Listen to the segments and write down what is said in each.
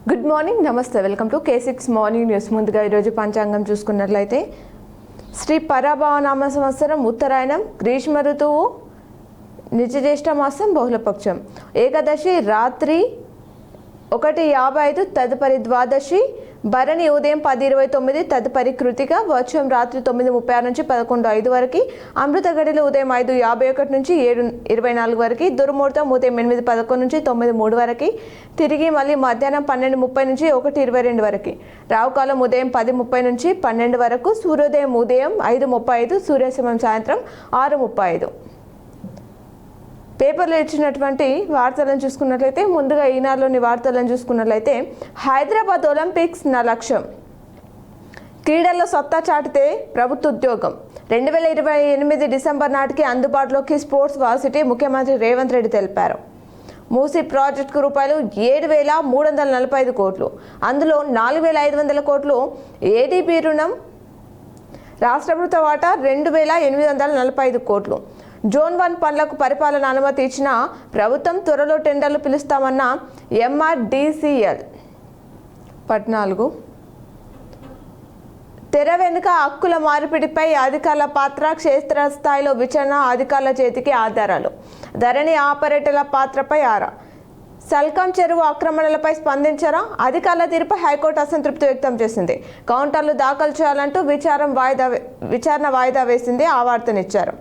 Good morning, నమస్తే. Welcome to K6 morning news. ముందుగా ఈరోజు పంచాంగం చూసుకున్నట్లయితే శ్రీ పరాభవనామ సంవత్సరం ఉత్తరాయణం, గ్రీష్మ ఋతువు, నిజజ్యేష్ఠ మాసం, బహుళపక్షం. ఏకాదశి రాత్రి 1:55, తదుపరి ద్వాదశి భరణి ఉదయం 10:29, తదుపరి కృతిక, వర్షం రాత్రి 9:36 నుంచి 11:05 వరకు, అమృత గడిలు ఉదయం 5:51 నుంచి 7:24 వరకు, దుర్ముహూర్తం ఉదయం 8:11 నుంచి 9:03 వరకు, తిరిగి మళ్ళీ మధ్యాహ్నం 12:30 నుంచి 1:22 వరకు, రావుకాలం ఉదయం 10:30 నుంచి 12 వరకు, సూర్యోదయం ఉదయం 5:35, సూర్యాస్తమయం సాయంత్రం 6:35. పేపర్లో ఇచ్చినటువంటి వార్తలను చూసుకున్నట్లయితే ముందుగా ఈనాడులోని వార్తలను చూసుకున్నట్లయితే హైదరాబాద్ ఒలింపిక్స్ నా లక్ష్యం, క్రీడల్లో సత్తా చాటితే ప్రభుత్వ ఉద్యోగం, 2028 డిసెంబర్ నాటికి అందుబాటులోకి స్పోర్ట్స్ వార్సిటీ, ముఖ్యమంత్రి రేవంత్ రెడ్డి తెలిపారు. మూసీ ప్రాజెక్టుకు రూపాయలు 7,345 కోట్లు, అందులో 4,500 కోట్లు ఏడీబీ రుణం, రాష్ట్ర ప్రభుత్వ వాటా 2,845 కోట్లు. జోన్ 1 పనులకు పరిపాలన అనుమతి ఇచ్చిన ప్రభుత్వం, త్వరలో టెండర్లు పిలుస్తామన్న MRDCL. 14. తెర వెనుక హక్కుల మార్పిడిపై అధికారుల పాత్ర, క్షేత్రస్థాయిలో విచారణ, అధికారుల చేతికి ఆధారాలు, ధరణి ఆపరేటర్ల పాత్రపై ఆరా, సల్కం చెరువు ఆక్రమణలపై స్పందించరా, అధికారుల తీరుపై హైకోర్టు అసంతృప్తి వ్యక్తం చేసింది. కౌంటర్లు దాఖలు చేయాలంటూ విచారణ వాయిదా వేసింది. ఆ వార్తనిచ్చారు.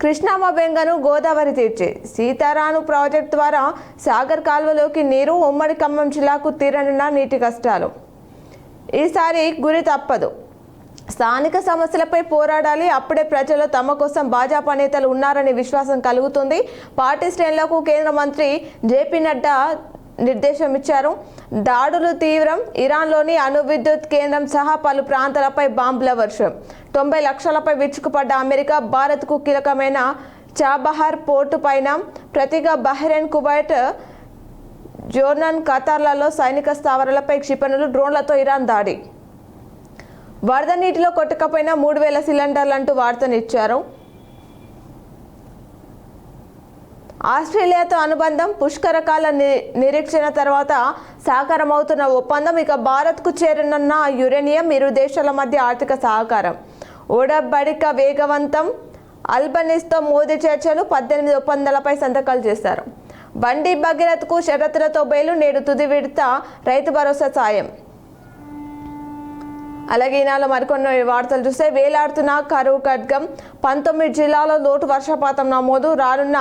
కృష్ణమ్మ బెంగను గోదావరి తీర్చే సీతారాను ప్రాజెక్టు ద్వారా సాగర్ కాల్వలోకి నీరు, ఉమ్మడి ఖమ్మం జిల్లాకు తీరనున్న నీటి కష్టాలు. ఈసారి గురి తప్పదు, స్థానిక సమస్యలపై పోరాడాలి, అప్పుడే ప్రజలు తమ కోసం భాజపా నేతలు ఉన్నారని విశ్వాసం కలుగుతుంది. పార్టీ శ్రేణులకు కేంద్ర మంత్రి జేపీ నడ్డా నిర్దేశం ఇచ్చారు. దాడులు తీవ్రం, ఇరాన్లోని అణు విద్యుత్ కేంద్రం సహా పలు ప్రాంతాలపై బాంబుల వర్షం, 90 లక్షలపై విరుచుకుపడ్డ అమెరికా, భారత్కు కీలకమైన చాబహార్ పోర్టు పైన ప్రతిగా బహ్రెయిన్, కువైట్, జోర్డాన్, ఖతార్లలో సైనిక స్థావరాలపై క్షిపణులు, డ్రోన్లతో ఇరాన్ దాడి. వరద నీటిలో కొట్టుకపోయిన 3,000 సిలిండర్లు అంటూ వార్తనిచ్చారు. ఆస్ట్రేలియాతో అనుబంధం, పుష్కరకాల నిరీక్షణ తర్వాత సాకారమవుతున్న ఒప్పందం. ఇక భారత్కు చేరనున్న యురేనియం, ఇరు దేశాల మధ్య ఆర్థిక సహకారం, ఒడంబడిక వేగవంతం, అల్బనీస్తో మోదీ చర్చలు, 18 ఒప్పందాలపై సంతకాలు చేశారు. బండి భగీరథకు షరతులతో బయలు, నేడు తుది విడత రైతు భరోసా సాయం. అలాగే ఈనాడు మరికొన్ని వార్తలు చూస్తే వేలాడుతున్న కరువు ఖడ్గం, 19 జిల్లాల్లో లోటు వర్షపాతం నమోదు, రానున్న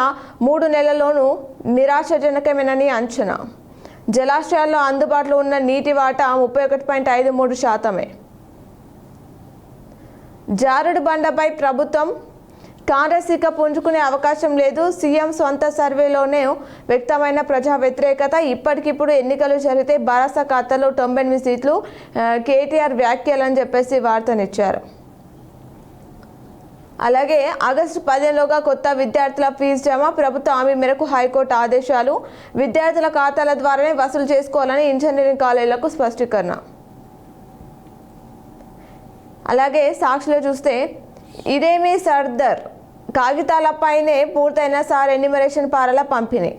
3 నెలల్లోనూ నిరాశాజనకమేనని అంచనా. జలాశయాల్లో అందుబాటులో ఉన్న నీటి వాటా 31.53%. జారుడు బండపై ప్రభుత్వం, కాంగ్రెస్ ఇక పుంజుకునే అవకాశం లేదు, సీఎం సొంత సర్వేలోనే వ్యక్తమైన ప్రజా వ్యతిరేకత. ఇప్పటికిప్పుడు ఎన్నికలు జరిగితే భరోసా ఖాతాలో 98 సీట్లు, కేటీఆర్ వ్యాఖ్యలని చెప్పేసి వార్తనిచ్చారు. అలాగే ఆగస్టు 15లోగా కొత్త విద్యార్థుల ఫీజు జమ, ప్రభుత్వ హామీ మేరకు హైకోర్టు ఆదేశాలు, విద్యార్థుల ఖాతాల ద్వారానే వసూలు చేసుకోవాలని ఇంజనీరింగ్ కాలేజీలకు స్పష్టీకరణ. అలాగే సాక్షిలో చూస్తే ఇదేమీ సర్దార్, కాగితాలపైనే పూర్తయిన సార్ ఎన్యూమరేషన్ పారాల పంపిణీ,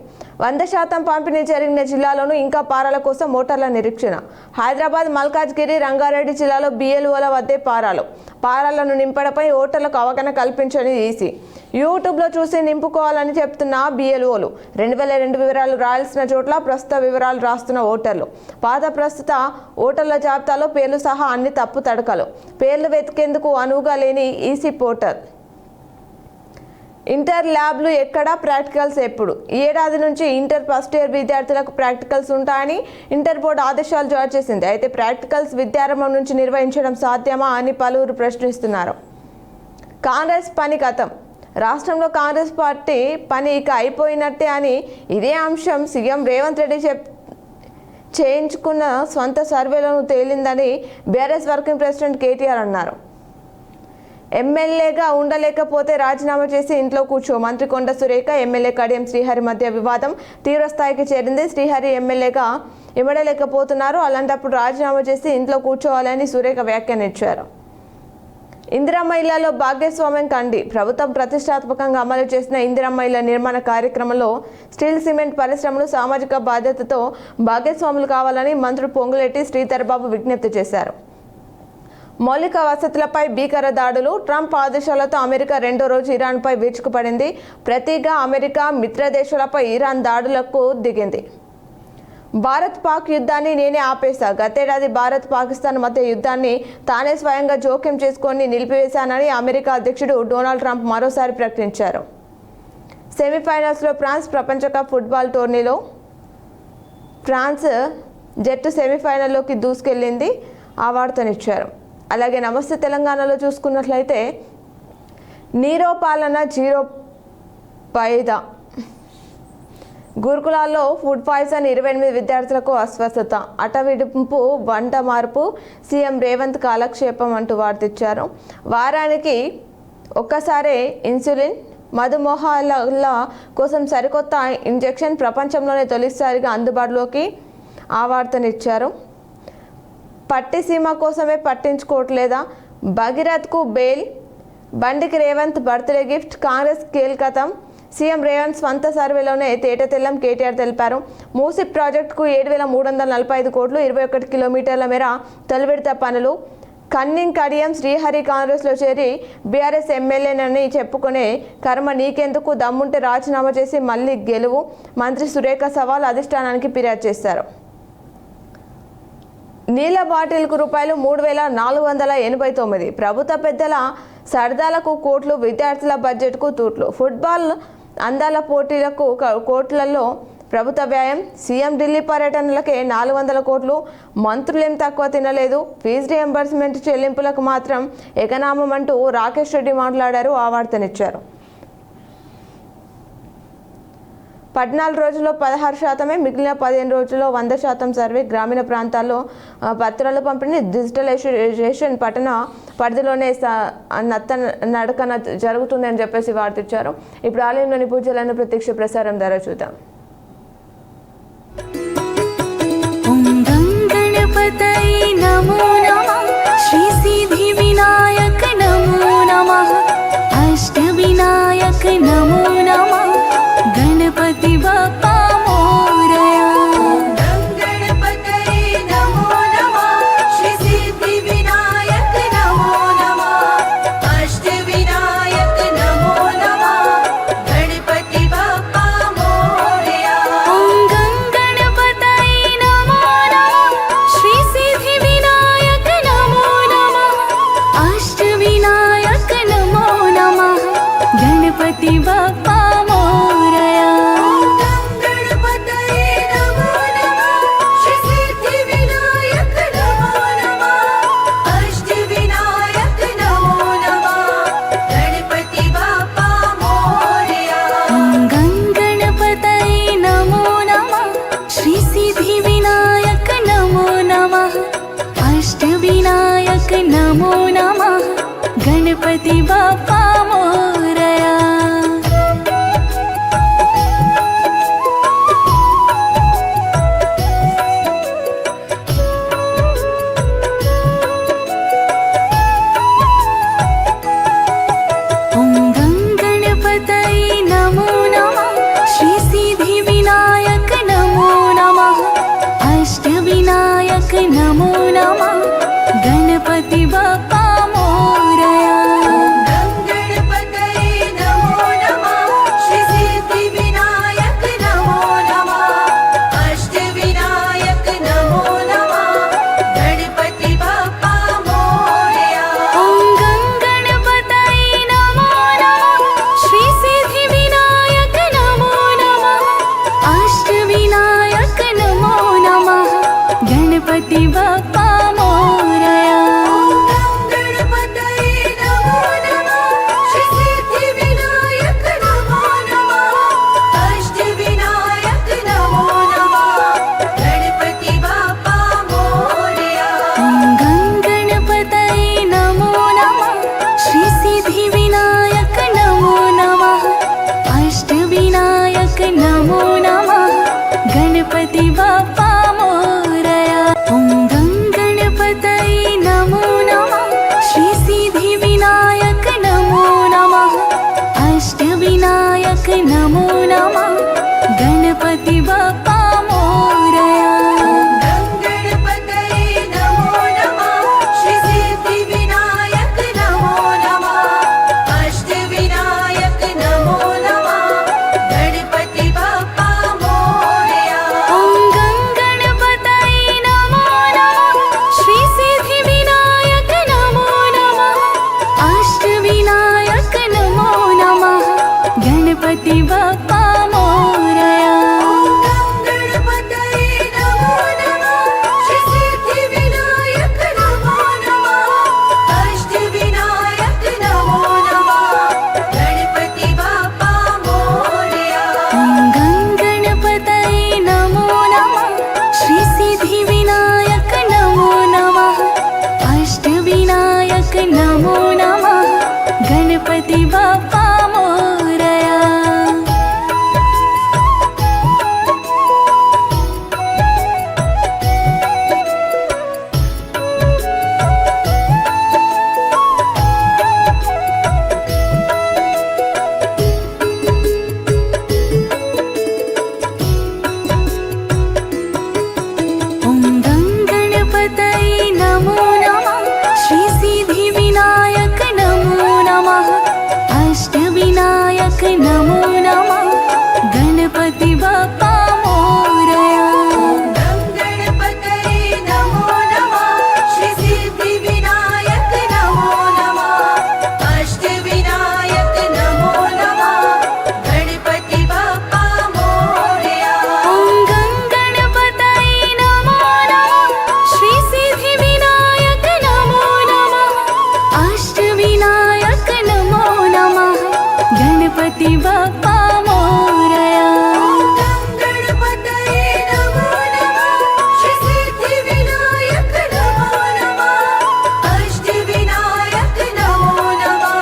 100% పంపిణీ జరిగిన జిల్లాలోనూ ఇంకా పారాల కోసం ఓటర్ల నిరీక్షణ. హైదరాబాద్, మల్కాజ్గిరి, రంగారెడ్డి జిల్లాలో BLOల వద్దే పారాలను నింపడంపై ఓటర్లకు అవగాహన కల్పించని ఈసీ. యూట్యూబ్లో చూసి నింపుకోవాలని చెప్తున్న BLOలు, 2002 వివరాలు రాయాల్సిన చోట్ల ప్రస్తుత వివరాలు రాస్తున్న ఓటర్లు, ప్రస్తుత ఓటర్ల జాబితాలో పేర్లు సహా అన్ని తప్పు తడకలు, పేర్లు వెతికేందుకు అనువుగా లేని ఈసీ పోర్టల్. ఇంటర్ ల్యాబ్లు ఎక్కడా, ప్రాక్టికల్స్ ఎప్పుడు? ఈ ఏడాది నుంచి ఇంటర్ ఫస్ట్ ఇయర్ విద్యార్థులకు ప్రాక్టికల్స్ ఉంటాయని ఇంటర్ బోర్డు ఆదేశాలు జారీ చేసింది. అయితే ప్రాక్టికల్స్ విద్యారంభం నుంచి నిర్వహించడం సాధ్యమా అని పలువురు ప్రశ్నిస్తున్నారు. కాంగ్రెస్ పని కథం, రాష్ట్రంలో కాంగ్రెస్ పార్టీ పని ఇక అయిపోయినట్టే అని ఇదే అంశం సీఎం రేవంత్ రెడ్డి చేయించుకున్న సొంత సర్వేలను తేలిందని బీఆర్ఎస్ వర్కింగ్ ప్రెసిడెంట్ కేటీఆర్ అన్నారు. ఎమ్మెల్యేగా ఉండలేకపోతే రాజీనామా చేసి ఇంట్లో కూర్చో, మంత్రి కొండ సురేఖ, ఎమ్మెల్యే కడియం శ్రీహరి మధ్య వివాదం తీవ్రస్థాయికి చేరింది. శ్రీహరి ఎమ్మెల్యేగా ఇవ్వడలేకపోతున్నారు, అలాంటప్పుడు రాజీనామా చేసి ఇంట్లో కూర్చోవాలని సురేఖ వ్యాఖ్యానించారు. ఇందిరమ్మ ఇళ్లలో భాగస్వామ్యం కండి. ప్రభుత్వం ప్రతిష్టాత్మకంగా అమలు చేసిన ఇందిరమ్మ ఇళ్ల నిర్మాణ కార్యక్రమంలో స్టీల్ సిమెంట్ పరిశ్రమలు సామాజిక బాధ్యతతో భాగస్వాములు కావాలని మంత్రులు పొంగులేటి శ్రీధర్బాబు విజ్ఞప్తి చేశారు. మౌలిక వసతులపై భీకర దాడులు. ట్రంప్ ఆదేశాలతో అమెరికా రెండో రోజు ఇరాన్పై విరుచుకుపడింది. ప్రతిగా అమెరికా మిత్ర దేశాలపై ఇరాన్ దాడులకు దిగింది. భారత్ పాక్ యుద్ధాన్ని నేనే ఆపేశా. గతేడాది భారత్ పాకిస్తాన్ మధ్య యుద్ధాన్ని తానే స్వయంగా జోక్యం చేసుకొని నిలిపివేశానని అమెరికా అధ్యక్షుడు డొనాల్డ్ ట్రంప్ మరోసారి ప్రకటించారు. సెమీఫైనల్స్లో ఫ్రాన్స్ ప్రపంచ కప్ ఫుట్బాల్ టోర్నీలో ఫ్రాన్స్ జట్టు సెమీఫైనల్లోకి దూసుకెళ్లింది. ఆ వార్తనిచ్చారు. అలాగే నమస్తే తెలంగాణలో చూసుకున్నట్లయితే నీరో పాలన జీరో పైదా. గురుకులాల్లో ఫుడ్ పాయిజన్ 28 విద్యార్థులకు అస్వస్థత. అటవిడుపు వంట మార్పు. సీఎం రేవంత్ కాలక్షేపం అంటూ వార్తిచ్చారు. వారానికి ఒక్కసారే ఇన్సులిన్. మధుమేహాల కోసం సరికొత్త ఇంజెక్షన్ ప్రపంచంలోనే తొలిసారిగా అందుబాటులోకి. ఆ వార్తనిచ్చారు. పట్టిసీమ కోసమే పట్టించుకోవట్లేదా? భగీరథ్కు బెయిల్. బండికి రేవంత్ బర్త్డే గిఫ్ట్. కాంగ్రెస్ కీలకతం. సీఎం రేవంత్ స్వంత సర్వేలోనే తేటతెల్లం కేటీఆర్ తెలిపారు. మూసీ ప్రాజెక్టుకు 7,345 కోట్లు, 21 కిలోమీటర్ల మేర తొలి విడత పనులు. కన్నింగ్ కడియం శ్రీహరి కాంగ్రెస్లో చేరి బీఆర్ఎస్ ఎమ్మెల్యేనని చెప్పుకునే కర్మ నీకెందుకు? దమ్ముంటే రాజీనామా చేసి మళ్ళీ గెలువు. మంత్రి సురేఖ సవాల్ అధిష్టానానికి ఫిర్యాదు చేశారు. నీళ్ల బాటిల్కు రూపాయలు 3,489. ప్రభుత్వ పెద్దల సరదాలకు కోట్లు, విద్యార్థుల బడ్జెట్కు తూట్లు. ఫుట్బాల్ అందాల పోటీలకు కోట్లలో ప్రభుత్వ వ్యయం. సీఎం ఢిల్లీ పర్యటనలకే 400 కోట్లు. మంత్రులేం తక్కువ తినలేదు. ఫీజు రియంబర్స్మెంట్ చెల్లింపులకు మాత్రం ఎగనామం అంటూ రాకేష్ రెడ్డి మాట్లాడారు. ఆ వార్తనిచ్చారు. 14 రోజుల్లో 16%, మిగిలిన 15 రోజుల్లో 100% సర్వే. గ్రామీణ ప్రాంతాల్లో పత్రాల పంపిణీ డిజిటలైజేషన్ పట్టణ పరిధిలోనే నడకన జరుగుతుందని చెప్పేసి వార్తిచ్చారు. ఇప్పుడు ఆలయంలోని పూజలను ప్రత్యక్ష ప్రసారం ద్వారా చూద్దాం. गणपति बाप्पा मोरया. गणपतये नमो नमः. श्री सिद्धि विनायक नमो नमः. अष्ट विनायक नमो नमः. गणपति बाप्पा मोरया. ओम गणपतये नमो नमः. श्री सिद्धि विनायक नमो नमः. अष्ट विनायक नमो नमो नमः गणपति बाप्पा मोरया गणपतये नमो नमः श्री सिद्धिविनायक नमो नमः अष्टविनायक नमो नमः गणपति बाप्पा मोरया गणपतये नमो नमः श्री सिद्धिविनायक नमो नमः अष्टविनायक नमो नमः गणपति बाप्पा मोरया गणपतये नमो नमः श्री सिद्धिविनायक नमो नमः अष्टविनायक नमो नमः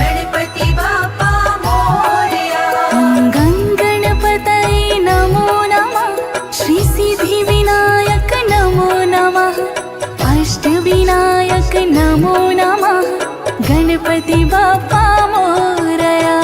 गणपति बाप्पा मोरया गणपतये नमो नमः श्री सिद्धिविनायक नमो नमः अष्टविनायक नमो नमः गणपति बाप्पा मोरया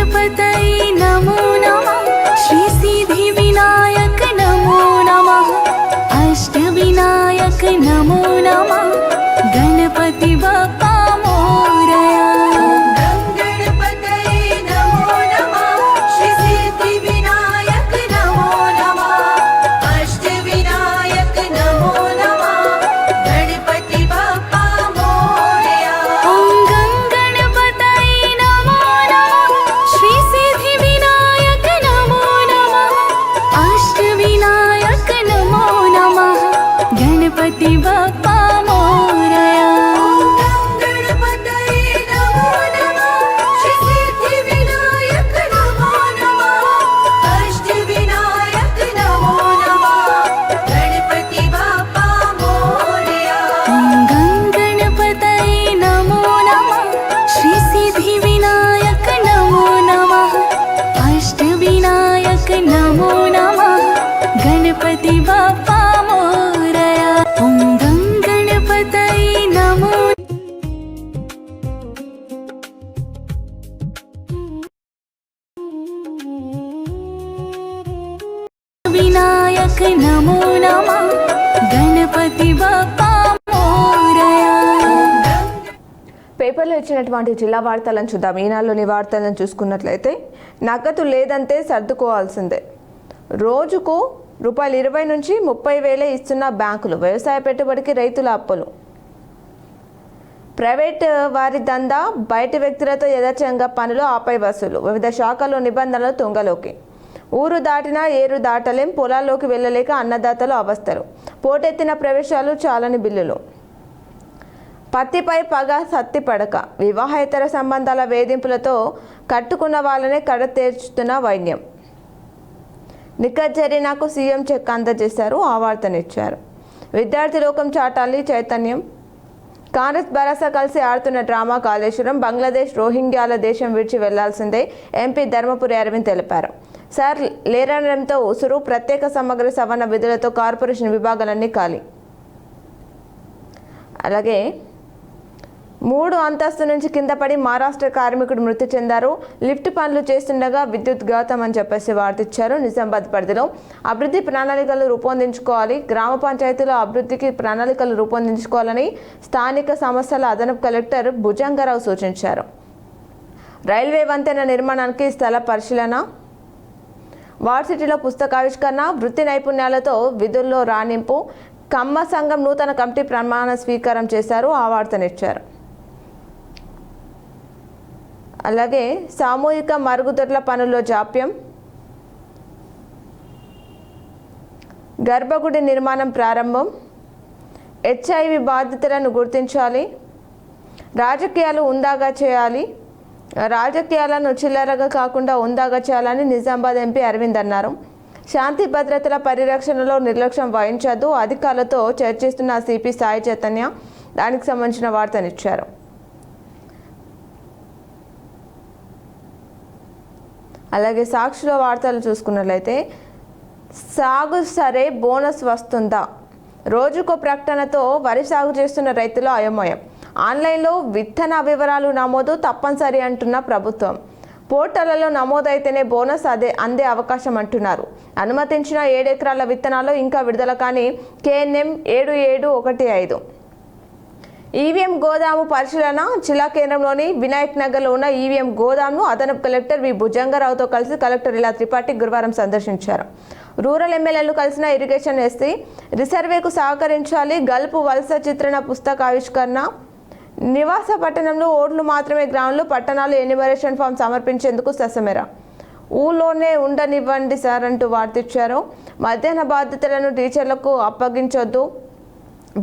गणपतये नमो नमः श्री सिद्धिविनायक नमो नमः अष्टविनायक नमो नमः गणपति बाप्पा मोरया गणपतये नमो नमः श्री सिद्धिविनायक नमो नमः अष्टविनायक नमो नमः गणपति बाप्पा मोरया गणपतये नमो नमः श्री सिद्धिविनायक नमो नमः अष्टविनायक नमो नमः गणपति बाप्पा मोरया गणपतये नमो नमः श्री सिद्धिविनायक नमो नमः अष्टविनायक नमो नमः गणपति बाप्पा मोरया गणपतये नमो नमः श्री सिद्धिविनायक नमो नमः अष्टविनायक नमो नमः गणपति बाप्पा मोरया गणपतये नमो विनायक नमो नमः गणपति बाप्पा मोरया పేపర్లో ఇచ్చినటువంటి జిల్లా వార్తలను చూద్దాం. ఈనాడులోని వార్తలను చూసుకున్నట్లయితే నగదు లేదంటే సర్దుకోవాల్సిందే. రోజుకు ₹20 నుంచి 30,000 ఇస్తున్న బ్యాంకులు. వ్యవసాయ పెట్టుబడికి రైతుల అప్పులు. ప్రైవేట్ వారి దందా, బయటి వ్యక్తులతో యథాచంగా పనులు, ఆపై వసూలు. వివిధ శాఖల్లో నిబంధనలు తుంగలోకి. ఊరు దాటినా ఏరు దాటలేం, పొలాల్లోకి వెళ్ళలేక అన్నదాతలు అవస్థలు. పోటెత్తిన ప్రవేశాలు, చాలని బిల్లులు. పత్తిపై పగ, సత్తి పడక. వివాహేతర సంబంధాల వేధింపులతో కట్టుకున్న వాళ్ళనే కడతేర్చుతున్న వైద్యం. నిఖత్ జరీనాకు సీఎం చెక్ అందజేశారు, ఆ వార్తనిచ్చారు. విద్యార్థి లోకం చాటాలి చైతన్యం. కాంగ్రెస్ భరోసా కలిసి ఆడుతున్న డ్రామా కాళేశ్వరం. బంగ్లాదేశ్ రోహింగ్యాల దేశం విడిచి వెళ్లాల్సిందే ఎంపీ ధర్మపురి అరవింద్ తెలిపారు. సార్ లేరడంతో ఉసురు. ప్రత్యేక సమగ్ర సవరణ విధులతో కార్పొరేషన్ విభాగాలన్నీ ఖాళీ. అలాగే 3 అంతస్తు నుంచి కింద పడి మహారాష్ట్ర కార్మికుడు మృతి చెందారు. లిఫ్ట్ పనులు చేస్తుండగా విద్యుత్ ఘాతం అని చెప్పేసి వార్తిచ్చారు. నిజామాబాద్ పరిధిలో అభివృద్ధి ప్రణాళికలు రూపొందించుకోవాలి. గ్రామ పంచాయతీల అభివృద్ధికి ప్రణాళికలు రూపొందించుకోవాలని స్థానిక సంస్థల అదనపు కలెక్టర్ భుజంగరావు సూచించారు. రైల్వే వంతెన నిర్మాణానికి స్థల పరిశీలన. వార్సిటీలో పుస్తకావిష్కరణ. వృత్తి నైపుణ్యాలతో విధుల్లో రాణింపు. కమ్మ సంఘం నూతన కమిటీ ప్రమాణ స్వీకారం చేశారు, ఆ వార్తనిచ్చారు. అలాగే సామూహిక మరుగుదొడ్ల పనుల్లో జాప్యం. గర్భగుడి నిర్మాణం ప్రారంభం. HIV బాధితులను గుర్తించాలి. రాజకీయాలు ఉందాగా చేయాలి. రాజకీయాలను చిల్లరగా కాకుండా ఉందాగా చేయాలని నిజామాబాద్ ఎంపీ అరవింద్ అన్నారు. శాంతి భద్రతల పరిరక్షణలో నిర్లక్ష్యం వహించద్దు. అధికారులతో చర్చిస్తున్న సిపి సాయి చైతన్య. దానికి సంబంధించిన వార్తనిచ్చారు. అలాగే సాక్షిలో వార్తలు చూసుకున్నట్లయితే సాగు సరే బోనస్ వస్తుందా? రోజుకో ప్రకటనతో వరి సాగు చేస్తున్న రైతులు అయోమయం. ఆన్లైన్లో విత్తన వివరాలు నమోదు తప్పనిసరి అంటున్న ప్రభుత్వం. పోర్టళ్లలో నమోదైతేనే బోనస్ అందే అవకాశం అంటున్నారు. అనుమతించిన 7 ఎకరాల విత్తనాలు ఇంకా విడుదల కానీ KNM 7715. ఈవీఎం గోదాము పరిశీలన. జిల్లా కేంద్రంలోని వినాయక్ నగర్లో ఉన్న ఈవీఎం గోదామును అదనపు కలెక్టర్ వి భుజంగరావుతో కలిసి కలెక్టర్ ఇలా త్రిపాఠి గురువారం సందర్శించారు. రూరల్ ఎమ్మెల్యేలు కలిసిన ఇరిగేషన్ ఎస్సీ రిసర్వేకు సహకరించాలి. గల్పు వలస చిత్రణ పుస్తక ఆవిష్కరణ. నివాస పట్టణంలో ఓట్లు మాత్రమే గ్రామంలో పట్టణాలు ఎన్యుమరేషన్ ఫామ్ సమర్పించేందుకు ససమెర. ఊళ్ళోనే ఉండనివ్వండి సార్ అంటూ వార్తిచ్చారు. మధ్యాహ్న బాధ్యతలను టీచర్లకు అప్పగించొద్దు.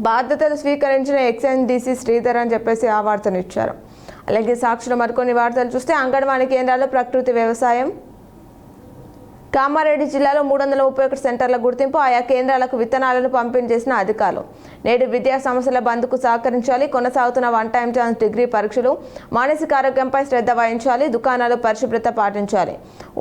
బాధ్యతలు స్వీకరించిన ఎక్సైజ్ డీసీ శ్రీధర్ అని చెప్పేసి ఆ వార్తనిచ్చారు. అలాగే సాక్షులు మరికొన్ని వార్తలు చూస్తే అంగన్వాడీ కేంద్రాల్లో ప్రకృతి వ్యవసాయం. కామారెడ్డి జిల్లాలో 331 సెంటర్ల గుర్తింపు. ఆయా కేంద్రాలకు విత్తనాలను పంపిణీ చేసిన అధికారులు. నేడు విద్యా సంస్థల బంద్కు సహకరించాలి. కొనసాగుతున్న 1 టైం ఛాన్స్ డిగ్రీ పరీక్షలు. మానసిక ఆరోగ్యంపై శ్రద్ధ వహించాలి. దుకాణాలు పరిశుభ్రత పాటించాలి.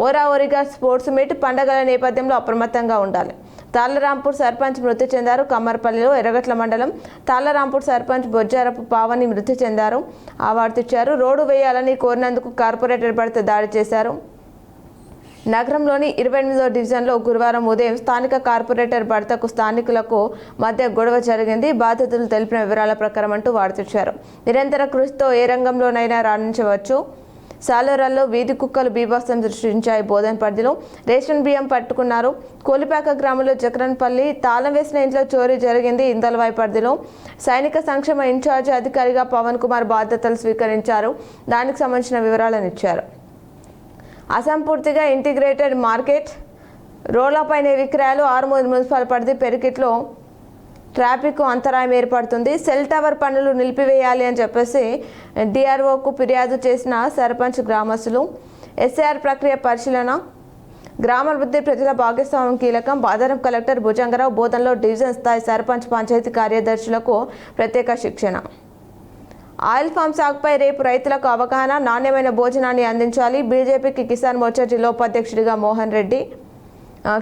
ఓరాఓరిగా స్పోర్ట్స్ మీట్. పండగల నేపథ్యంలో అప్రమత్తంగా ఉండాలి. తాళ్లరాంపూర్ సర్పంచ్ మృతి చెందారు. కమ్మర్పల్లిలో ఎర్రగట్ల మండలం తాళ్లరాంపూర్ సర్పంచ్ బొజ్జారపు పావని మృతి చెందారు. ఆ వార్తిచ్చారు. రోడ్డు వేయాలని కోరినందుకు కార్పొరేటర్ పడితే దాడి చేశారు. నగరంలోని 28వ డివిజన్లో గురువారం ఉదయం స్థానిక కార్పొరేటర్ భర్తకు స్థానికులకు మధ్య గొడవ జరిగింది. బాధితులు తెలిపిన వివరాల ప్రకారం అంటూ వార్తిచ్చారు. నిరంతర కృషితో ఏ రంగంలోనైనా రాణించవచ్చు. సాలూరులో వీధి కుక్కలు బీభత్సం సృష్టించాయి. బోధన్ పరిధిలో రేషన్ బియ్యం పట్టుకున్నారు. కోలిపాక గ్రామంలో జకరన్పల్లి తాళం వేసిన ఇంట్లో చోరీ జరిగింది. ఇందల్వాయి పరిధిలో సైనిక సంక్షేమ ఇన్ఛార్జి అధికారిగా పవన్ కుమార్ బాధ్యతలు స్వీకరించారు. దానికి సంబంధించిన వివరాలను ఇచ్చారు. అసంపూర్తిగా ఇంటిగ్రేటెడ్ మార్కెట్. రోడ్లపైనే విక్రయాలు. ఆర్మూర్ మున్సిపల్ పరిధి పెరికిట్లో ట్రాఫిక్ అంతరాయం ఏర్పడుతుంది. సెల్ టవర్ పనులు నిలిపివేయాలి అని చెప్పేసి డిఆర్ఓకు ఫిర్యాదు చేసిన సర్పంచ్ గ్రామస్తులు. ఎస్ఐఆర్ ప్రక్రియ పరిశీలన. గ్రామాభివృద్ధి ప్రజల భాగస్వామ్యం కీలకం. అదనపు కలెక్టర్ భుజంగరావు బోధనలో డివిజన్ స్థాయి సర్పంచ్ పంచాయతీ కార్యదర్శులకు ప్రత్యేక శిక్షణ. ఆయిల్ ఫామ్ సాగుపై రేపు రైతులకు అవగాహన. నాణ్యమైన భోజనాన్ని అందించాలి. బీజేపీకి కిసాన్ మోర్చా జిల్లా ఉపాధ్యక్షుడిగా మోహన్ రెడ్డి.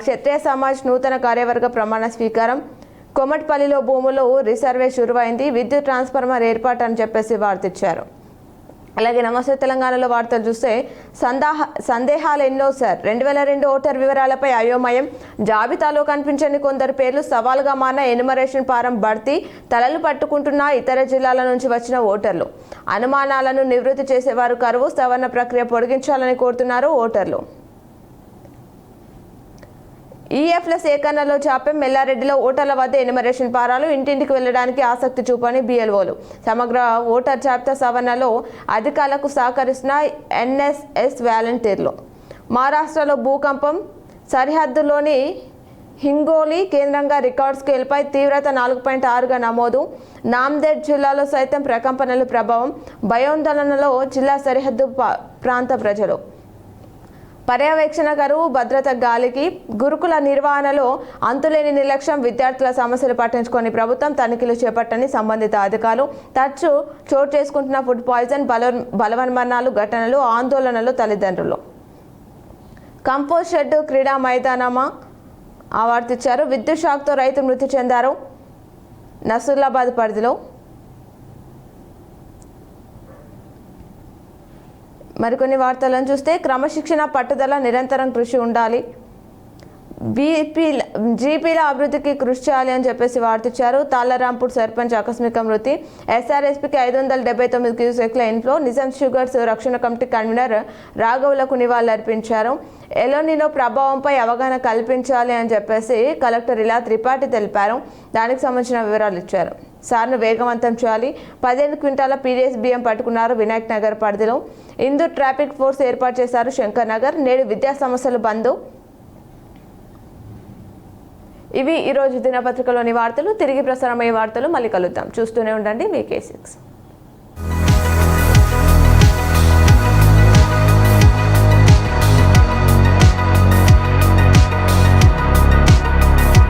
క్షత్రియ సమాజ్ నూతన కార్యవర్గ ప్రమాణ స్వీకారం. కొమట్పల్లిలో భూములు రిసర్వే షురువైంది. విద్యుత్ ట్రాన్స్ఫార్మర్ ఏర్పాటు అని చెప్పేసి వార్తిచ్చారు. అలాగే నమస్తే తెలంగాణలో వార్తలు చూస్తే సందేహాలు ఎన్నో సార్. 2002 ఓటర్ వివరాలపై అయోమయం. జాబితాలో కనిపించని కొందరు పేర్లు సవాల్గా మారిన ఎన్యుమరేషన్ ఫారం భర్తీ. తలలు పట్టుకుంటున్న ఇతర జిల్లాల నుంచి వచ్చిన ఓటర్లు. అనుమానాలను నివృత్తి చేసేవారు కరువు. సవరణ ప్రక్రియ పొడిగించాలని కోరుతున్నారు ఓటర్లు. ఈఎఫ్ల సేకరణలో జాప్యం. మెల్లారెడ్డిలో ఓటర్ల వద్ద ఎన్యుమరేషన్ ఫారాలు. ఇంటింటికి వెళ్లడానికి ఆసక్తి చూపని బిఎల్ఓలు. సమగ్ర ఓటర్ జాబితా సవరణలో అధికారులకు సహకరిస్తున్న ఎన్ఎస్ఎస్ వాలంటీర్లు. మహారాష్ట్రలో భూకంపం. సరిహద్దులోని హింగోలి కేంద్రంగా రికార్డ్ స్కేల్పై తీవ్రత 4.6గా నమోదు. నాందేడ్ జిల్లాలో సైతం ప్రకంపనలు ప్రభావం. భయోందోళనలో జిల్లా సరిహద్దు ప్రాంత ప్రజలు. పర్యవేక్షణ కరువు. భద్రత గాలికి. గురుకుల నిర్వహణలో అంతులేని నిర్లక్ష్యం. విద్యార్థుల సమస్యలు పట్టించుకొని ప్రభుత్వం తనిఖీలు చేపట్టని సంబంధిత అధికారులు. తరచూ చోటు చేసుకుంటున్న ఫుడ్ పాయిజన్. బలవన్మరణాలు ఘటనలు. ఆందోళనలు తల్లిదండ్రులు. కంపోస్ట్ షెడ్ క్రీడా మైదానమా ఆవర్తించారు. విద్యుత్ షాక్తో రైతు మృతి చెందారు. నసరులాబాద్ పరిధిలో. మరికొన్ని వార్తలను చూస్తే క్రమశిక్షణ పట్టుదల నిరంతరం కృషి ఉండాలి. జీపీల అభివృద్ధికి కృషి చేయాలి అని చెప్పేసి వార్తిచ్చారు. తాళ్లరాంపూర్ సర్పంచ్ ఆకస్మిక మృతి. ఎస్ఆర్ఎస్పీకి 579 క్యూసెక్ల ఇన్ఫ్లో. నిజాం షుగర్స్ రక్షణ కమిటీ కన్వీనర్ రాఘవులకు నివాళులర్పించారు. ఎలోనినో ప్రభావంపై అవగాహన కల్పించాలి అని చెప్పేసి కలెక్టర్ ఇలా త్రిపాఠి తెలిపారు. దానికి సంబంధించిన వివరాలు ఇచ్చారు. సార్ను వేగవంతం చేయాలి. 15 క్వింటాల పీడీఎస్ బియ్యం పట్టుకున్నారు. వినాయక్ నగర్ పరిధిలో ఇందు ట్రాఫిక్ ఫోర్స్ ఏర్పాటు చేశారు. శంకర్ నగర్. నేడు విద్యా సమస్యలు బంద్. ఇవి ఈరోజు దినపత్రికలోని వార్తలు. తిరిగి ప్రసారమయ్యే వార్తలు మళ్ళీ కలుద్దాం. చూస్తూనే ఉండండి VK6.